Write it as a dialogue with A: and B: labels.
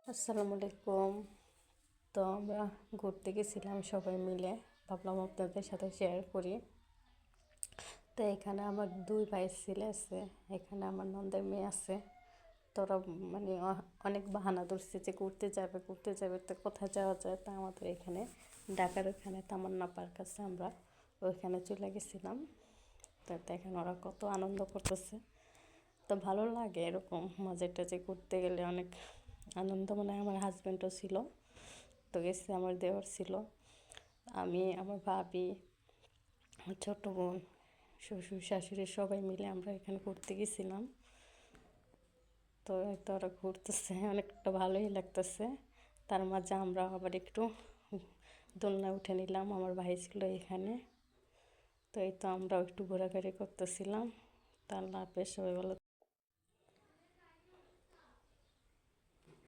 A: আসসালামু আলাইকুম। তো আমরা ঘুরতে গেছিলাম সবাই মিলে, ভাবলাম আপনাদের সাথে শেয়ার করি। তো এখানে আমার দুই ভাই ছেলে আছে, এখানে আমার নন্দের মেয়ে আছে। তোরা মানে অনেক বাহানা ধরছে যে ঘুরতে যাবে, তো কোথায় যাওয়া যায়। তা আমাদের এখানে ঢাকার ওখানে তামান্না পার্ক আছে, আমরা ওইখানে চলে গেছিলাম। তো দেখেন ওরা কত আনন্দ করতেছে। তো ভালো লাগে এরকম মাঝে টাঝে ঘুরতে গেলে, অনেক আনন্দ। মনে হয় আমার হাজব্যান্ডও ছিল, তো গেছে, আমার দেওর ছিল, আমি, আমার ভাবি, আমার ছোটো বোন, শ্বশুর শাশুড়ি সবাই মিলে আমরা এখানে ঘুরতে গেছিলাম। তো তো ওরা ঘুরতেছে, অনেকটা ভালোই লাগতেছে। তার মাঝে আমরা আবার একটু দোলনায় উঠে নিলাম, আমার ভাই ছিল এখানে। তো এই তো আমরাও একটু ঘোরাঘুরি করতেছিলাম। তা আল্লাহ হাফেজ, সবাই ভালো